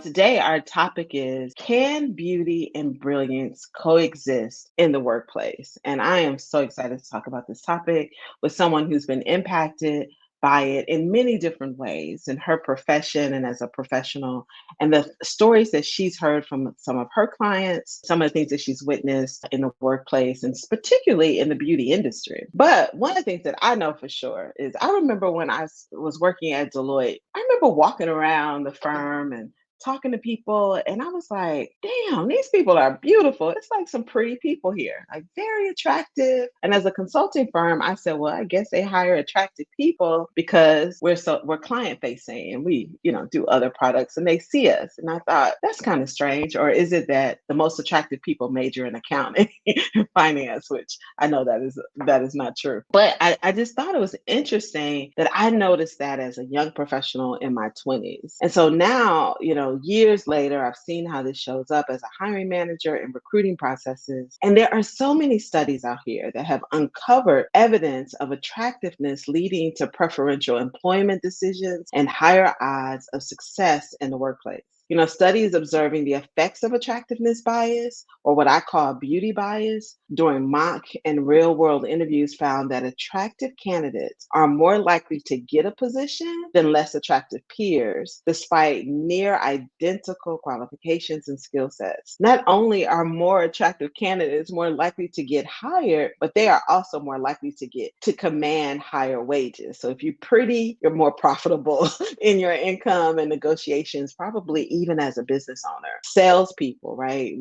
Today, our topic is, can beauty and brilliance coexist in the workplace? And I am so excited to talk about this topic with someone who's been impacted by it in many different ways in her profession and as a professional, and the stories that she's heard from some of her clients, some of the things that she's witnessed in the workplace, and particularly in the beauty industry. But one of the things that I know for sure is I remember when was working at Deloitte, I remember walking around the firm and talking to people, and I was like, damn, these people are beautiful. It's like some pretty people here, like very attractive. And as a consulting firm, I said, well, I guess they hire attractive people because we're client facing and we, do other products and they see us. And I thought that's kind of strange. Or is it that the most attractive people major in accounting and finance, which I know that is not true. But I just thought it was interesting that I noticed that as a young professional in my 20s. And so now, years later, I've seen how this shows up as a hiring manager in recruiting processes. And there are so many studies out here that have uncovered evidence of attractiveness leading to preferential employment decisions and higher odds of success in the workplace. Studies observing the effects of attractiveness bias, or what I call beauty bias, during mock and real world interviews found that attractive candidates are more likely to get a position than less attractive peers, despite near identical qualifications and skill sets. Not only are more attractive candidates more likely to get hired, but they are also more likely to command higher wages. So if you're pretty, you're more profitable in your income and negotiations, probably even as a business owner. Salespeople, right?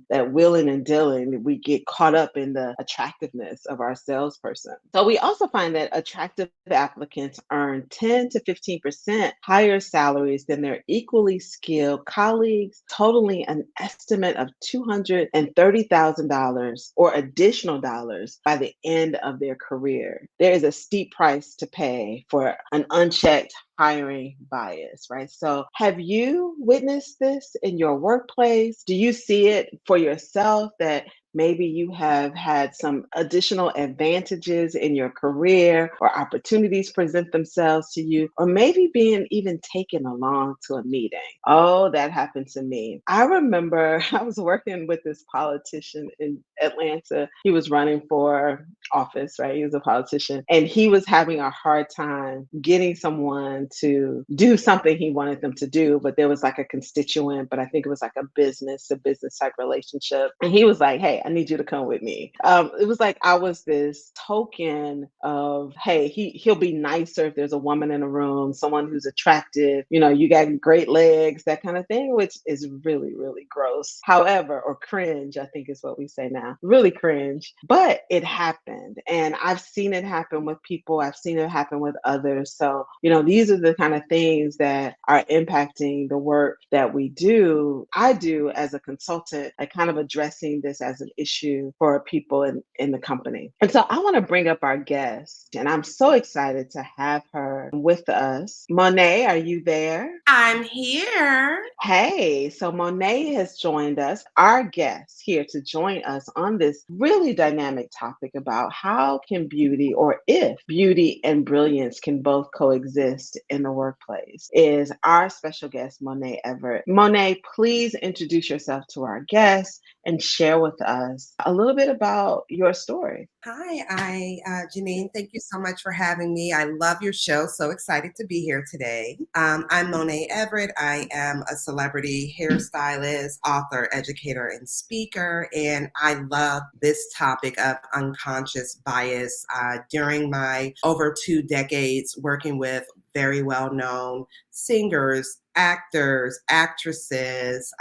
That willing and dealing, we get caught up in the attractiveness of our salesperson. So we also find that attractive applicants earn 10 to 15% higher salaries than their equally skilled colleagues, totaling an estimate of $230,000 or additional dollars by the end of their career. There is a steep price to pay for an unchecked hiring bias, right? So have you witnessed this in your workplace? Do you see it for yourself that maybe you have had some additional advantages in your career or opportunities present themselves to you, or maybe being even taken along to a meeting? Oh, that happened to me. I remember I was working with this politician in Atlanta. He was running for office, right? He was a politician, and he was having a hard time getting someone to do something he wanted them to do, but there was like a constituent, but I think it was like a business type relationship. And he was like, hey, I need you to come with me. It was like I was this token of, hey, he'll be nicer if there's a woman in a room, someone who's attractive, you got great legs, that kind of thing, which is really, really gross. However, or cringe, I think is what we say now, really cringe. But it happened. And I've seen it happen with people. I've seen it happen with others. So, these are the kind of things that are impacting the work that we do. I do as a consultant, like kind of addressing this as an issue for people in the company. And so I want to bring up our guest, and I'm so excited to have her with us. Monaè, are you there? I'm here. Hey, so Monaè has joined us, our guest here to join us on this really dynamic topic about how can beauty, or if beauty and brilliance can both coexist in the workplace, is our special guest, Monaè Everett. Monaè, please introduce yourself to our guest and share with us a little bit about your story. Hi, Jeannine. Thank you so much for having me. I love your show. So excited to be here today. I'm Monaè Everett. I am a celebrity hairstylist, author, educator, and speaker. And I love this topic of unconscious bias. During my over 2 decades working with very well-known singers, actors, actresses,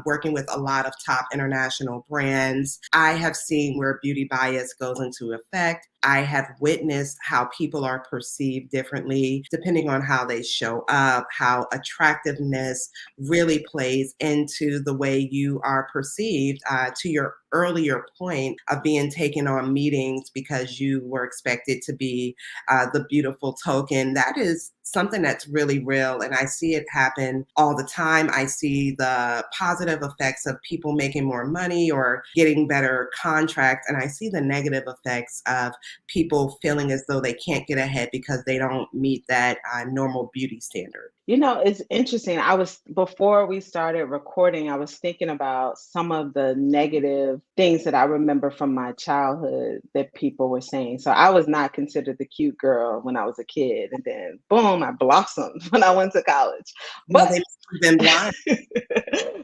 working with a lot of top international brands, I have seen where beauty bias goes into effect. I have witnessed how people are perceived differently depending on how they show up, how attractiveness really plays into the way you are perceived. To your earlier point of being taken on meetings because you were expected to be the beautiful token, that is something that's really real. And I see it happen all the time. I see the positive effects of people making more money or getting better contracts. And I see the negative effects of people feeling as though they can't get ahead because they don't meet that normal beauty standard. It's interesting. Before we started recording, I was thinking about some of the negative things that I remember from my childhood that people were saying. So I was not considered the cute girl when I was a kid. And then, boom, I blossomed when I went to college. Well, But they must have been blind.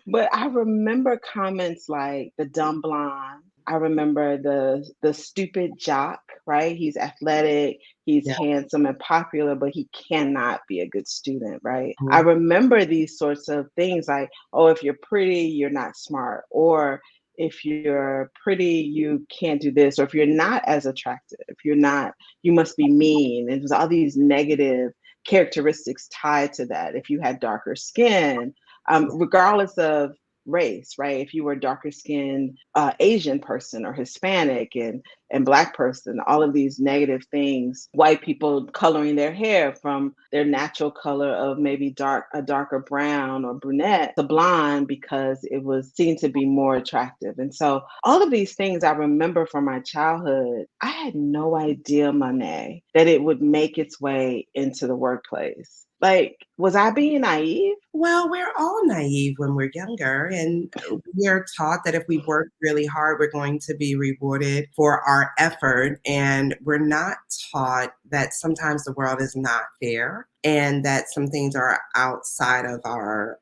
but I remember comments like the dumb blonde. I remember the stupid jock, right? He's athletic, he's Yeah. handsome and popular, but he cannot be a good student, right? I Mhm. remember these sorts of things like, oh, if you're pretty, you're not smart, or if you're pretty, you can't do this, or if you're not as attractive, you're not, you must be mean. And there's all these negative characteristics tied to that. If you had darker skin, regardless of race, right? If you were a darker skinned Asian person or Hispanic and Black person, all of these negative things, white people coloring their hair from their natural color of maybe a darker brown or brunette to blonde because it was seen to be more attractive. And so all of these things I remember from my childhood, I had no idea, Monaè, that it would make its way into the workplace. Like, was I being naive? Well, we're all naive when we're younger, and we're taught that if we work really hard, we're going to be rewarded for our effort. And we're not taught that sometimes the world is not fair and that some things are outside of our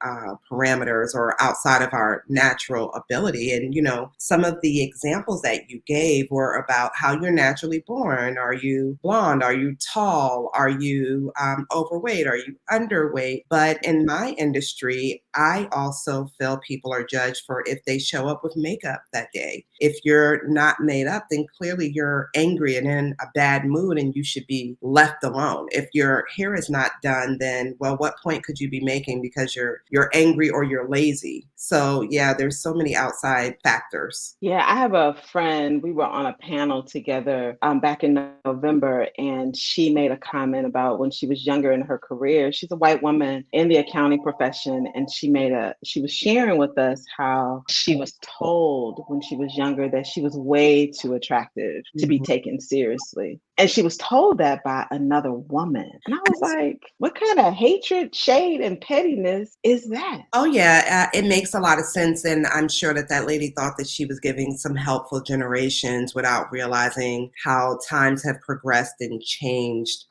parameters or outside of our natural ability. And, some of the examples that you gave were about how you're naturally born. Are you blonde? Are you tall? Are you overweight? Are you underweight? But in my industry, I also feel people are judged for if they show up with makeup that day. If you're not made up, then clearly you're angry and in a bad mood and you should be left alone. If your hair is not done, then well, what point could you be making because you're angry or you're lazy? So yeah, there's so many outside factors. Yeah, I have a friend. We were on a panel together back in November, and she made a comment about when she was younger in her career. She's a white woman in the accounting profession, and she was sharing with us how she was told when she was younger that she was way too attractive to be Mhm. taken seriously. And she was told that by another woman. And I was like, what kind of hatred, shade, and pettiness is that? Oh, yeah, it makes a lot of sense, and I'm sure that that lady thought that she was giving some helpful generations without realizing how times have progressed and changed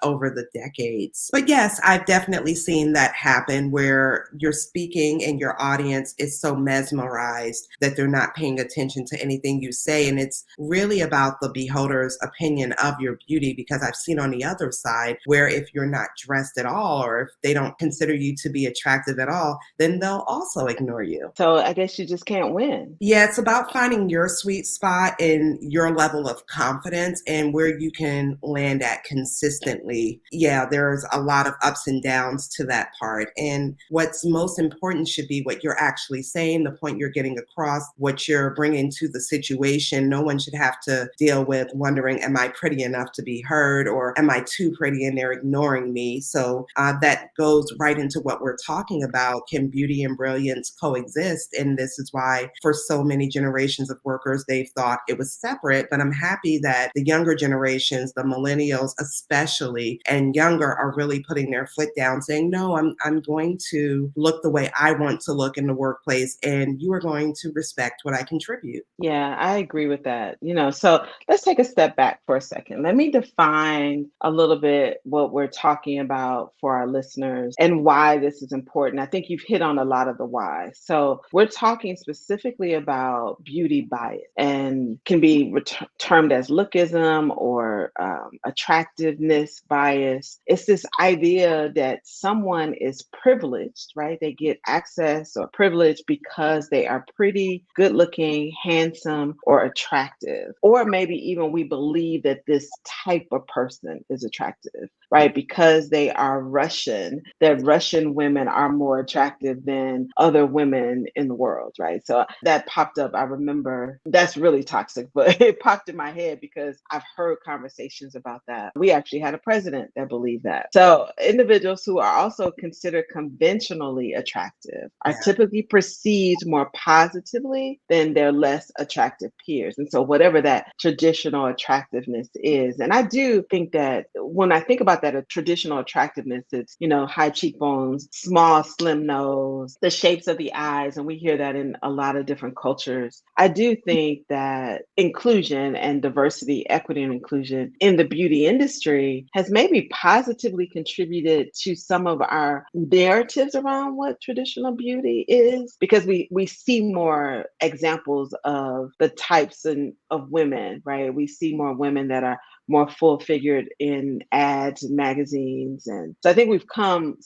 over the decades. But yes, I've definitely seen that happen where you're speaking and your audience is so mesmerized that they're not paying attention to anything you say, and it's really about the beholder's opinion of your beauty, because I've seen on the other side where if you're not dressed at all or if they don't consider you to be attractive at all, then they'll also ignore you. So I guess you just can't win. Yeah, it's about finding your sweet spot and your level of confidence and where you can land at consistently. Yeah, there's a lot of ups and downs to that part. And what's most important should be what you're actually saying, the point you're getting across, what you're bringing to the situation. No one should have to deal with wondering, am I pretty enough to be heard, or am I too pretty and they're ignoring me? So that goes right into what we're talking about. Can beauty and brilliance coexist? And this is why for so many generations of workers, they've thought it was separate. But I'm happy that the younger generations, the millennials especially, and younger, are really putting their foot down saying, no, I'm going to look the way I want to look in the workplace, and you are going to respect what I contribute. Yeah, I agree with that. So let's take a step back for a second. Let me define a little bit what we're talking about for our listeners and why this is important. I think you've hit on a lot of the why. So we're talking specifically about beauty bias and can be termed as lookism or attractiveness bias. It's this idea that someone is privileged, right? They get access or privilege because they are pretty, good looking, handsome, or attractive. Or maybe even we believe that this type of person is attractive, right? Because they are Russian, that Russian women are more attractive than other women in the world, right? So that popped up. I remember that's really toxic, but it popped in my head because I've heard conversations about that. We actually had a president that believed that. So individuals who are also considered conventionally attractive are Yeah. typically perceived more positively than their less attractive peers. And so whatever that traditional attractiveness is, and I do think that when I think about that, a traditional attractiveness, it's, high cheekbones, small, slim nose, the shapes of the eyes. And we hear that in a lot of different cultures. I do think that inclusion and diversity, equity, and inclusion in the beauty industry has maybe positively contributed to some of our narratives around what traditional beauty is, because we see more examples of the types of women, right? We see more women that are more full figured in ads and magazines. And so I think we've come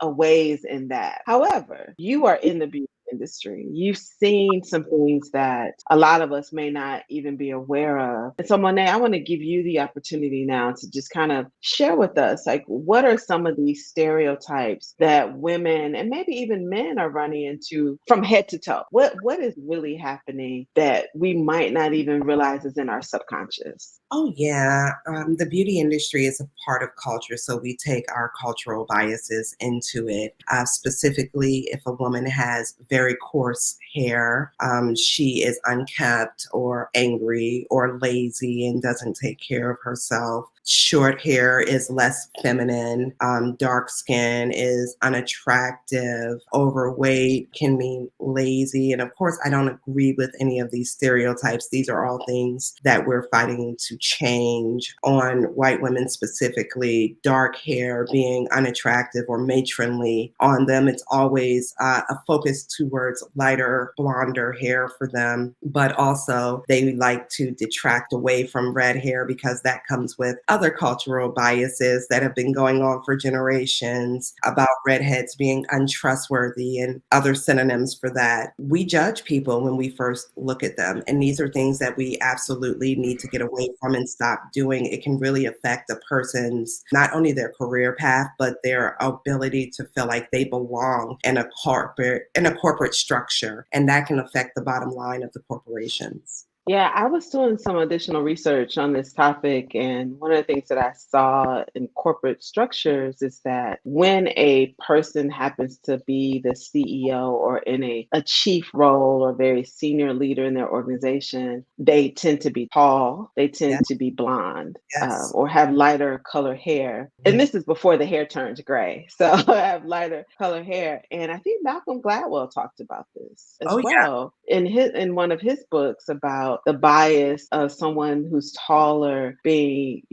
a ways in that. However, you are in the beauty industry. You've seen some things that a lot of us may not even be aware of. And so, Monaè, I want to give you the opportunity now to just kind of share with us, like, what are some of these stereotypes that women and maybe even men are running into from head to toe? What is really happening that we might not even realize is in our subconscious? Oh, yeah. The beauty industry is a part of culture, so we take our cultural biases into it. Specifically, if a woman has very coarse hair, she is unkept or angry or lazy and doesn't take care of herself. Short hair is less feminine. Dark skin is unattractive. Overweight can mean lazy. And of course, I don't agree with any of these stereotypes. These are all things that we're fighting to change. On white women specifically, dark hair being unattractive or matronly on them, it's always a focus towards lighter, blonder hair for them. But also, they like to detract away from red hair because that comes with other cultural biases that have been going on for generations about redheads being untrustworthy and other synonyms for that. We judge people when we first look at them. And these are things that we absolutely need to get away from and stop doing. It can really affect a person's, not only their career path, but their ability to feel like they belong in a corporate structure. And that can affect the bottom line of the corporations. Yeah, I was doing some additional research on this topic, and one of the things that I saw in corporate structures is that when a person happens to be the CEO or in a chief role or very senior leader in their organization, they tend to be tall, they Yeah, tend to be blonde, yes. or have lighter color hair. And Mhm. this is before the hair turns gray. So have lighter color hair. And I think Malcolm Gladwell talked about this as Oh, yeah. well in one of his books about the bias of someone who's taller being,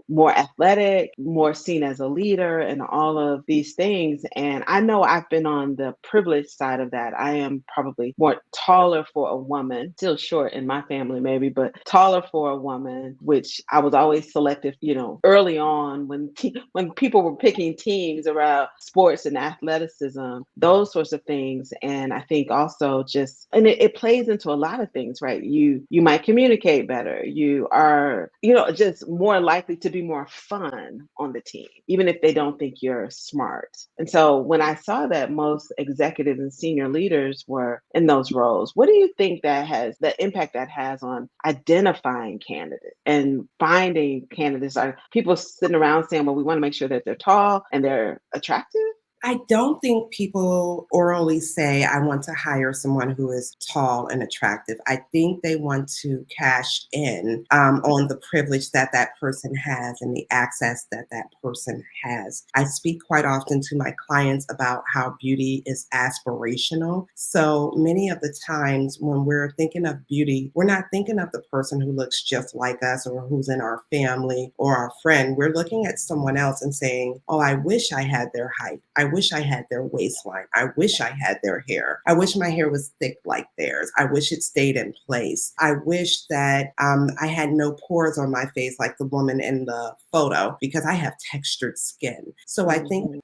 more athletic, more seen as a leader, and all of these things. And I know I've been on the privileged side of that. I am probably more taller for a woman, still short in my family maybe, but taller for a woman, which I was always selective, early on when people were picking teams around sports and athleticism, those sorts of things. And I think also just, and it plays into a lot of things, right? You might communicate better. You are, just more likely to be more fun on the team, even if they don't think you're smart. And so when I saw that most executives and senior leaders were in those roles, what do you think the impact that has on identifying candidates and finding candidates? Are people sitting around saying, well, we want to make sure that they're tall and they're attractive? I don't think people orally say, I want to hire someone who is tall and attractive. I think they want to cash in on the privilege that that person has and the access that that person has. I speak quite often to my clients about how beauty is aspirational. So many of the times when we're thinking of beauty, we're not thinking of the person who looks just like us or who's in our family or our friend. We're looking at someone else and saying, oh, I wish I had their height. I wish I had their waistline. I wish I had their hair. I wish my hair was thick like theirs. I wish it stayed in place. I wish that I had no pores on my face like the woman in the photo because I have textured skin. So I think Mhm.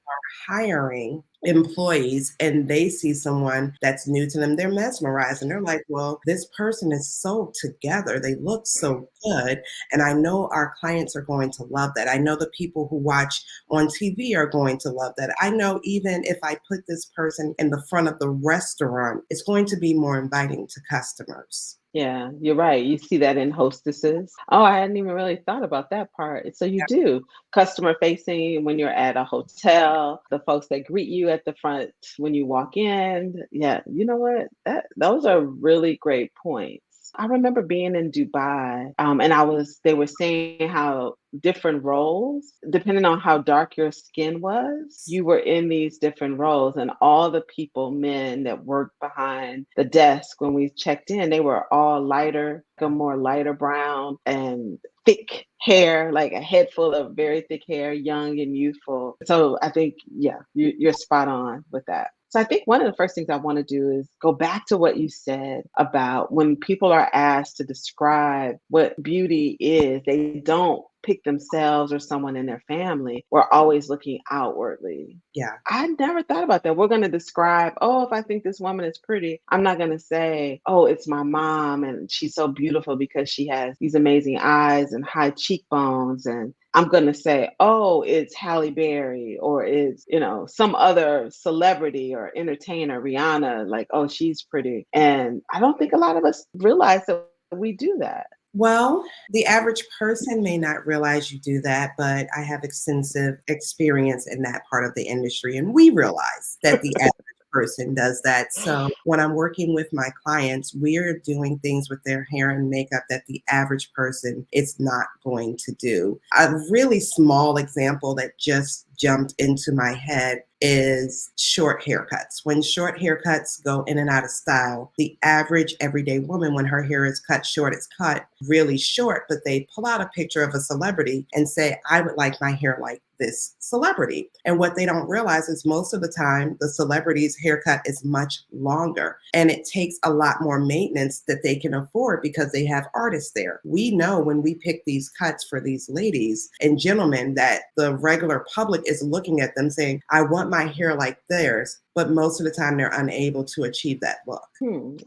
hiring employees and they see someone that's new to them, they're mesmerized and they're like, well, this person is so together. They look so good. And I know our clients are going to love that. I know the people who watch on TV are going to love that. I know even if I put this person in the front of the restaurant, it's going to be more inviting to customers. Yeah, you're right. You see that in hostesses. Oh, I hadn't even really thought about that part. So you do customer facing when you're at a hotel, the folks that greet you at the front when you walk in. Yeah, you know what? Those are really great points. I remember being in Dubai, and they were saying how different roles, depending on how dark your skin was, you were in these different roles. And all the people, men that worked behind the desk when we checked in, they were all lighter, a more lighter brown and thick hair, like a head full of very thick hair, young and youthful. So I think, yeah, you're spot on with that. So I think one of the first things I want to do is go back to what you said about when people are asked to describe what beauty is, they don't pick themselves or someone in their family. We're always looking outwardly. Yeah. I never thought about that. We're going to describe, oh, if I think this woman is pretty, I'm not going to say, oh, it's my mom and she's so beautiful because she has these amazing eyes and high cheekbones. And I'm going to say, oh, it's Halle Berry or it's, some other celebrity or entertainer, Rihanna, like, oh, she's pretty. And I don't think a lot of us realize that we do that. Well, the average person may not realize you do that, but I have extensive experience in that part of the industry, and we realize that the average person does that. So when I'm working with my clients, we're doing things with their hair and makeup that the average person is not going to do. A really small example that just jumped into my head is short haircuts. When short haircuts go in and out of style, the average everyday woman, when her hair is cut short, it's cut really short, but they pull out a picture of a celebrity and say, I would like my hair like this celebrity. And what they don't realize is most of the time, the celebrity's haircut is much longer and it takes a lot more maintenance that they can afford because they have artists there. We know when we pick these cuts for these ladies and gentlemen that the regular public is looking at them saying, I want my hair like theirs. But most of the time they're unable to achieve that look.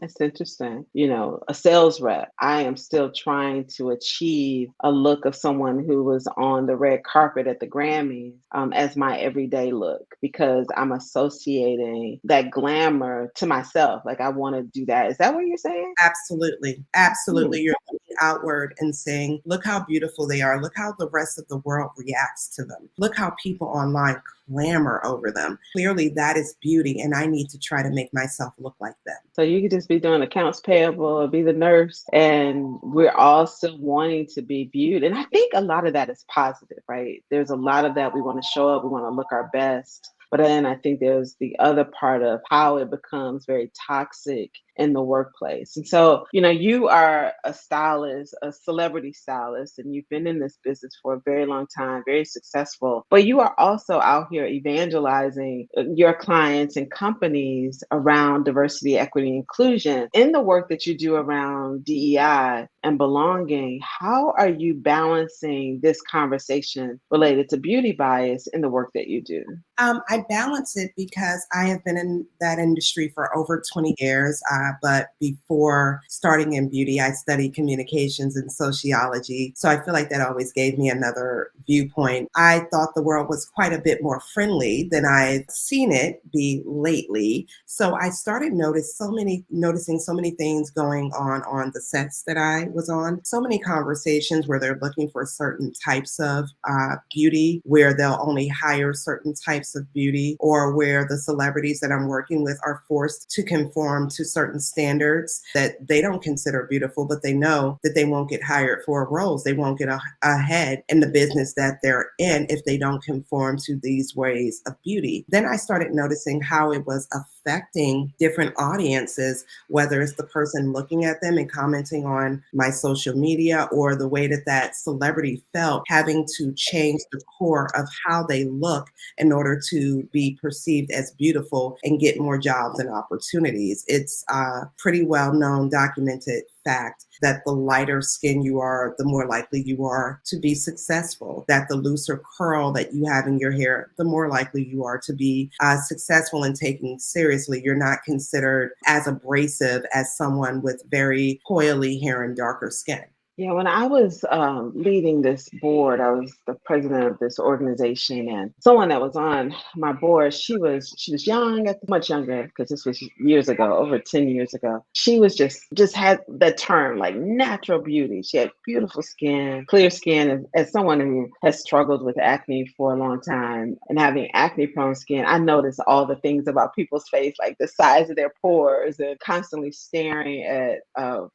That's interesting. A sales rep, I am still trying to achieve a look of someone who was on the red carpet at the Grammys as my everyday look because I'm associating that glamour to myself. Like I want to do that. Is that what you're saying? Absolutely. Absolutely. You're looking outward and saying, look how beautiful they are. Look how the rest of the world reacts to them. Look how people online clamor over them. Clearly, that is beauty, and I need to try to make myself look like them. So you could just be doing accounts payable or be the nurse, and we're all still wanting to be viewed. And I think a lot of that is positive, right? There's a lot of that. We want to show up, we want to look our best. But then I think there's the other part of how it becomes very toxic in the workplace. And so, you are a stylist, a celebrity stylist, and you've been in this business for a very long time, very successful. But you are also out here evangelizing your clients and companies around diversity, equity, and inclusion in the work that you do around DEI and belonging. How are you balancing this conversation related to beauty bias in the work that you do? I balance it because I have been in that industry for over 20 years. But before starting in beauty, I studied communications and sociology. So I feel like that always gave me another viewpoint. I thought the world was quite a bit more friendly than I've seen it be lately. So I started noticing so many things going on the sets that I was on. So many conversations where they're looking for certain types of beauty, where they'll only hire certain types of beauty, or where the celebrities that I'm working with are forced to conform to certain standards that they don't consider beautiful, but they know that they won't get hired for roles. They won't get ahead in the business that they're in if they don't conform to these ways of beauty. Then I started noticing how it was affecting different audiences, whether it's the person looking at them and commenting on my social media, or the way that celebrity felt having to change the core of how they look in order to be perceived as beautiful and get more jobs and opportunities. It's a pretty well known, documented fact that the lighter skin you are, the more likely you are to be successful, that the looser curl that you have in your hair, the more likely you are to be successful and taken seriously. You're not considered as abrasive as someone with very coily hair and darker skin. Yeah, when I was leading this board, I was the president of this organization, and someone that was on my board, she was young, much younger, because this was years ago, over 10 years ago. She was just had the term like natural beauty. She had beautiful skin, clear skin. As someone who has struggled with acne for a long time and having acne prone skin, I noticed all the things about people's face, like the size of their pores, and constantly staring at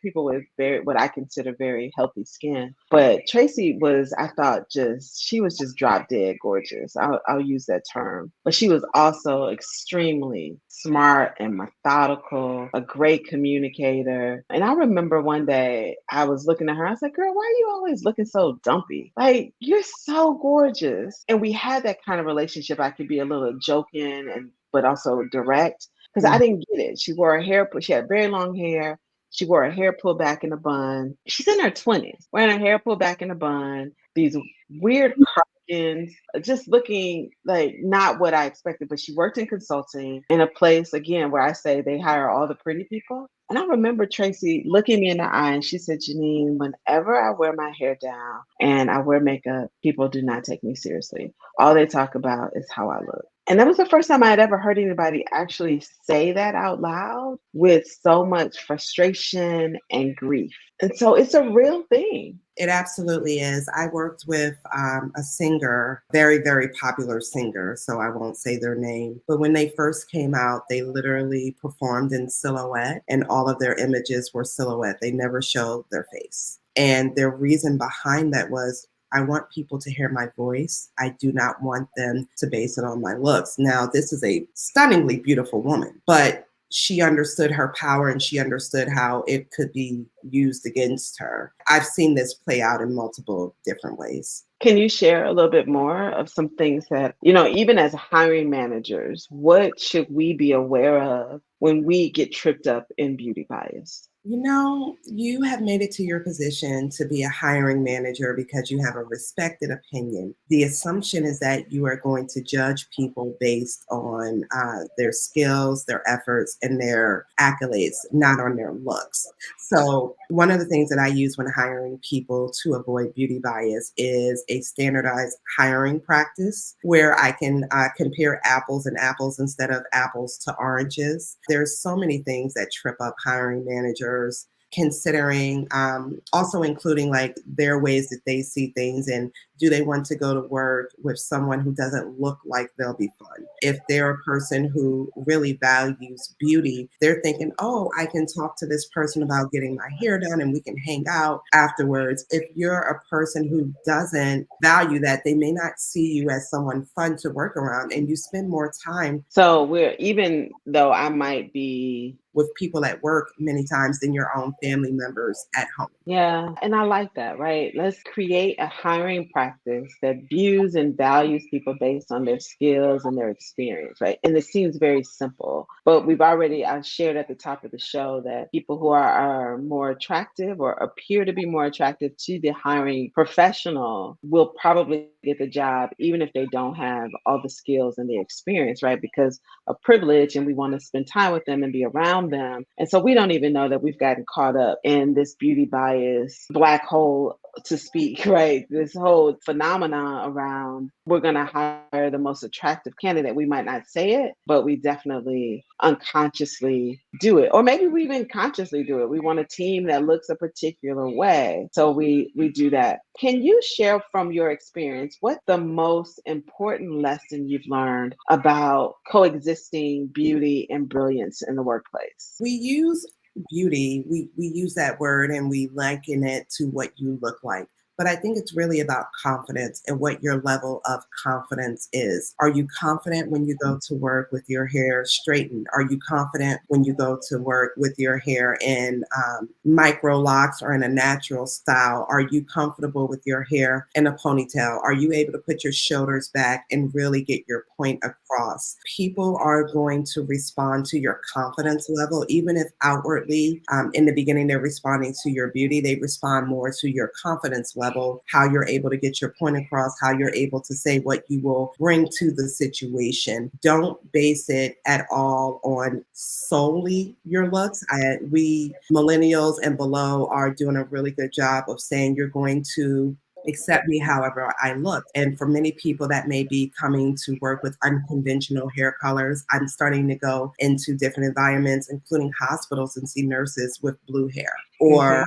people with very what I consider very healthy skin. But Tracy was, I thought, she was just drop dead gorgeous. I'll use that term. But she was also extremely smart and methodical, a great communicator. And I remember one day I was looking at her, I was like, girl, why are you always looking so dumpy? Like, you're so gorgeous. And we had that kind of relationship. I could be a little joking but also direct because I didn't get it. She had very long hair. She wore her hair pulled back in a bun. She's in her 20s, wearing her hair pulled back in a bun, these weird cardigans, just looking like not what I expected. But she worked in consulting in a place, again, where I say they hire all the pretty people. And I remember Tracy looking me in the eye and she said, Jeannine, whenever I wear my hair down and I wear makeup, people do not take me seriously. All they talk about is how I look. And that was the first time I had ever heard anybody actually say that out loud with so much frustration and grief. And so it's a real thing. It absolutely is. I worked with a singer, very, very popular singer, so I won't say their name. But when they first came out, they literally performed in silhouette, and all of their images were silhouette. They never showed their face. And their reason behind that was, I want people to hear my voice. I do not want them to base it on my looks. Now, this is a stunningly beautiful woman, but she understood her power and she understood how it could be used against her. I've seen this play out in multiple different ways. Can you share a little bit more of some things that, even as hiring managers, what should we be aware of when we get tripped up in beauty bias? You have made it to your position to be a hiring manager because you have a respected opinion. The assumption is that you are going to judge people based on their skills, their efforts, and their accolades, not on their looks. So one of the things that I use when hiring people to avoid beauty bias is a standardized hiring practice where I can compare apples and apples instead of apples to oranges. There's so many things that trip up hiring managers, considering also including like their ways that they see things, and do they want to go to work with someone who doesn't look like they'll be fun? If they're a person who really values beauty, they're thinking, oh, I can talk to this person about getting my hair done and we can hang out afterwards. If you're a person who doesn't value that, they may not see you as someone fun to work around, and you spend more time. So even though I might be with people at work many times than your own family members at home. Yeah, and I like that, right? Let's create a hiring practice that views and values people based on their skills and their experience, right? And it seems very simple, but I shared at the top of the show that people who are more attractive or appear to be more attractive to the hiring professional will probably get the job, even if they don't have all the skills and the experience, right? Because of privilege, and we want to spend time with them and be around them. And so we don't even know that we've gotten caught up in this beauty bias black hole, to speak, right? This whole phenomenon around we're going to hire the most attractive candidate. We might not say it, but we definitely unconsciously do it. Or maybe we even consciously do it. We want a team that looks a particular way. So we do that. Can you share from your experience what the most important lesson you've learned about coexisting beauty and brilliance in the workplace? We use beauty, we use that word and we liken it to what you look like. But I think it's really about confidence and what your level of confidence is. Are you confident when you go to work with your hair straightened? Are you confident when you go to work with your hair in micro locks or in a natural style? Are you comfortable with your hair in a ponytail? Are you able to put your shoulders back and really get your point across? People are going to respond to your confidence level, even if outwardly in the beginning they're responding to your beauty, they respond more to your confidence level, how you're able to get your point across, how you're able to say what you will bring to the situation. Don't base it at all on solely your looks. We millennials and below are doing a really good job of saying you're going to accept me however I look. And for many people, that may be coming to work with unconventional hair colors. I'm starting to go into different environments, including hospitals, and see nurses with blue hair or Mhm.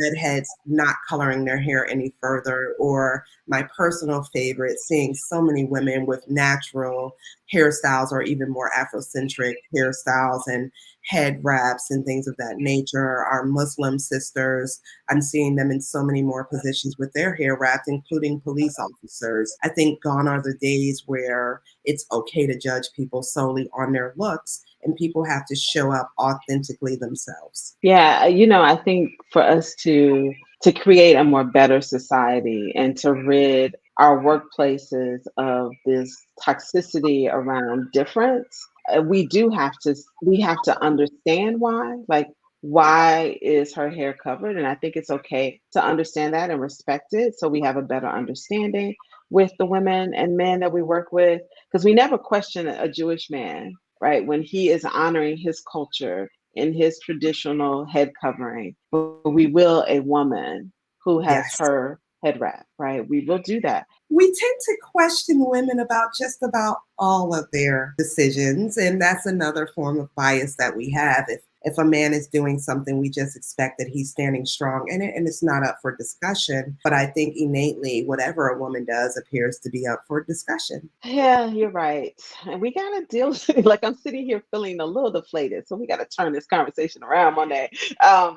redheads not coloring their hair any further, or my personal favorite, seeing so many women with natural hairstyles or even more Afrocentric hairstyles and head wraps and things of that nature. Our Muslim sisters, I'm seeing them in so many more positions with their hair wrapped, including police officers. I think gone are the days where it's okay to judge people solely on their looks, and people have to show up authentically themselves. Yeah, I think for us to create a more better society and to rid our workplaces of this toxicity around difference, we have to understand why. Like, why is her hair covered? And I think it's okay to understand that and respect it, so we have a better understanding with the women and men that we work with, because we never question a Jewish man, right, when he is honoring his culture in his traditional head covering. But we will a woman who has Yes. her head wrap, right? We will do that. We tend to question women about just about all of their decisions, and that's another form of bias that we have. If a man is doing something, we just expect that he's standing strong in it, and it's not up for discussion. But I think innately, whatever a woman does appears to be up for discussion. Yeah, you're right. And we gotta deal with it. Like, I'm sitting here feeling a little deflated. So we gotta turn this conversation around one day.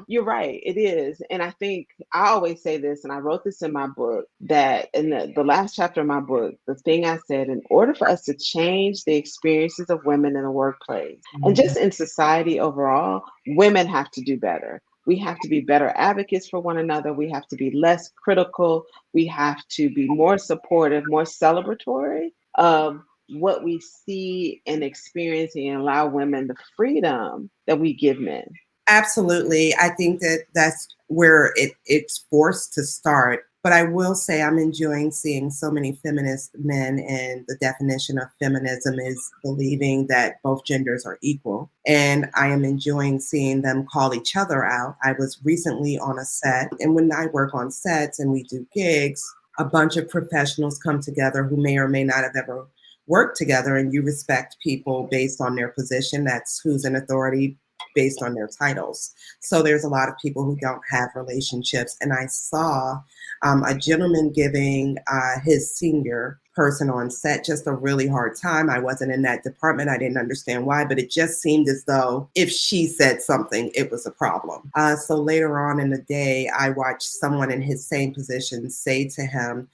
You're right, it is. And I think I always say this, and I wrote this in my book, that in the last chapter of my book, the thing I said, in order for us to change the experiences of women in the workplace and Mhm. just in society overall, women have to do better. We have to be better advocates for one another. We have to be less critical. We have to be more supportive, more celebratory of what we see and experiencing, and allow women the freedom that we give men. Absolutely. I think that that's where it's forced to start. But I will say I'm enjoying seeing so many feminist men, and the definition of feminism is believing that both genders are equal. And I am enjoying seeing them call each other out. I was recently on a set, and when I work on sets and we do gigs, a bunch of professionals come together who may or may not have ever worked together, and you respect people based on their position. That's who's in authority based on their titles. So there's a lot of people who don't have relationships. And I saw a gentleman giving his senior person on set just a really hard time. I wasn't in that department. I didn't understand why, but it just seemed as though if she said something, it was a problem. So later on in the day, I watched someone in his same position say to him,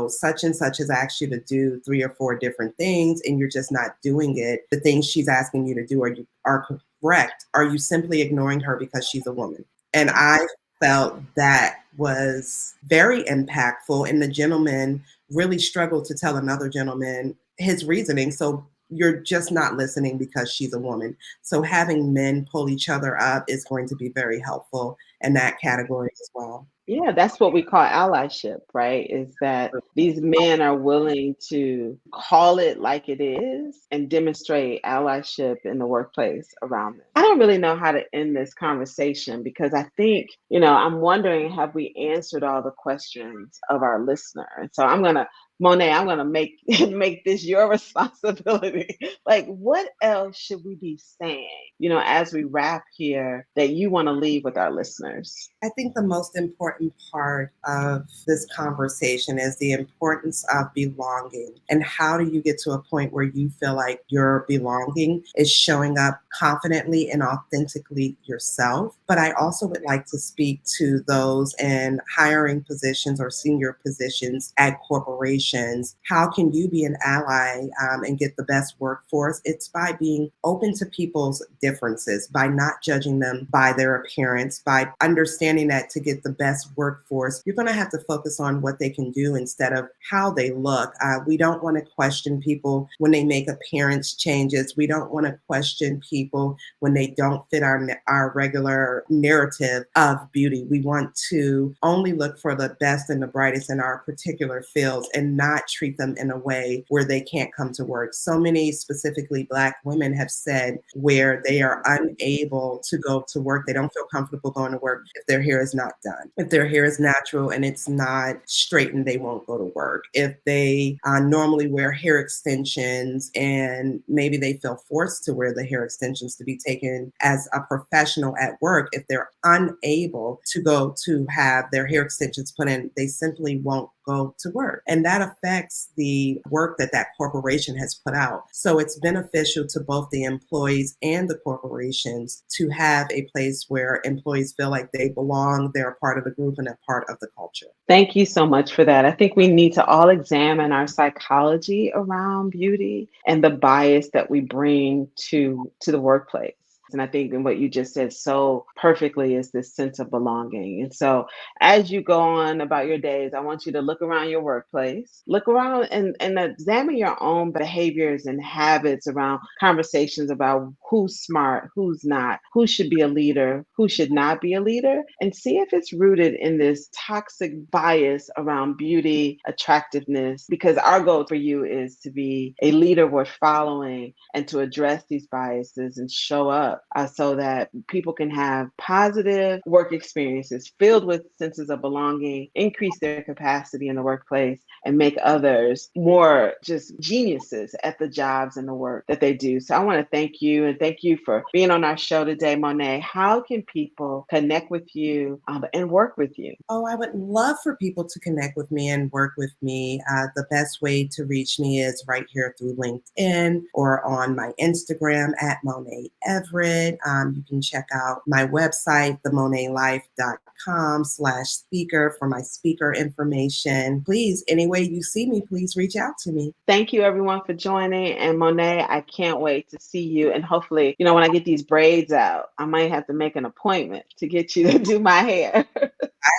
such and such has asked you to do 3 or 4 different things, and you're just not doing it. The things she's asking you to do are correct. Are you simply ignoring her because she's a woman? And I felt that was very impactful. And the gentleman really struggled to tell another gentleman his reasoning. So you're just not listening because she's a woman. So having men pull each other up is going to be very helpful in that category as well. Yeah, that's what we call allyship, right? Is that these men are willing to call it like it is and demonstrate allyship in the workplace around them. I don't really know how to end this conversation, because I think, I'm wondering, have we answered all the questions of our listener? And so I'm going to Monaè, I'm gonna make make this your responsibility. Like, what else should we be saying, as we wrap here that you want to leave with our listeners? I think the most important part of this conversation is the importance of belonging. And how do you get to a point where you feel like your belonging is showing up confidently and authentically yourself? But I also would like to speak to those in hiring positions or senior positions at corporations. How can you be an ally and get the best workforce? It's by being open to people's differences, by not judging them by their appearance, by understanding that to get the best workforce, you're going to have to focus on what they can do instead of how they look. We don't want to question people when they make appearance changes. We don't want to question people when they don't fit our regular narrative of beauty. We want to only look for the best and the brightest in our particular fields and not treat them in a way where they can't come to work. So many, specifically Black women, have said where they are unable to go to work. They don't feel comfortable going to work if their hair is not done. If their hair is natural and it's not straightened, they won't go to work. If they normally wear hair extensions and maybe they feel forced to wear the hair extensions to be taken as a professional at work, if they're unable to go to have their hair extensions put in, they simply won't go to work. And that affects the work that that corporation has put out. So it's beneficial to both the employees and the corporations to have a place where employees feel like they belong, they're a part of the group and a part of the culture. Thank you so much for that. I think we need to all examine our psychology around beauty and the bias that we bring to the workplace. And I think that what you just said so perfectly is this sense of belonging. And so as you go on about your days, I want you to look around your workplace, look around and examine your own behaviors and habits around conversations about who's smart, who's not, who should be a leader, who should not be a leader, and see if it's rooted in this toxic bias around beauty, attractiveness, because our goal for you is to be a leader worth following and to address these biases and show up so that people can have positive work experiences filled with senses of belonging, increase their capacity in the workplace, and make others more just geniuses at the jobs and the work that they do. So I want to thank you and thank you for being on our show today, Monaè. How can people connect with you and work with you? Oh, I would love for people to connect with me and work with me. The best way to reach me is right here through LinkedIn or on my Instagram at Monaè Everett. You can check out my website, themonaelife.com/speaker for my speaker information. Please, any way you see me, please reach out to me. Thank you everyone for joining. And Monaè, I can't wait to see you. And hopefully, when I get these braids out, I might have to make an appointment to get you to do my hair. I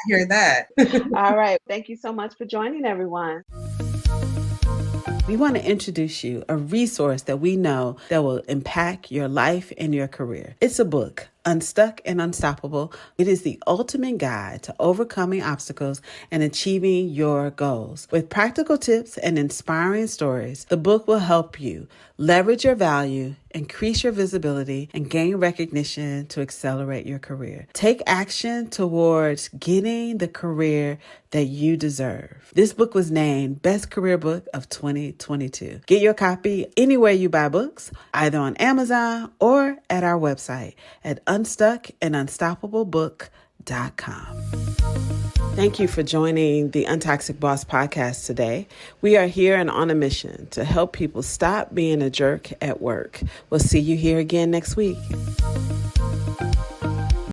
hear that. All right. Thank you so much for joining, everyone. We want to introduce you a resource that we know that will impact your life and your career. It's a book, Unstuck and Unstoppable. It is the ultimate guide to overcoming obstacles and achieving your goals. With practical tips and inspiring stories, the book will help you leverage your value, increase your visibility, and gain recognition to accelerate your career. Take action towards getting the career that you deserve. This book was named Best Career Book of 2022. Get your copy anywhere you buy books, either on Amazon or at our website at unstuckandunstoppablebook.com. Thank you for joining the Untoxic Boss podcast today. We are here and on a mission to help people stop being a jerk at work. We'll see you here again next week.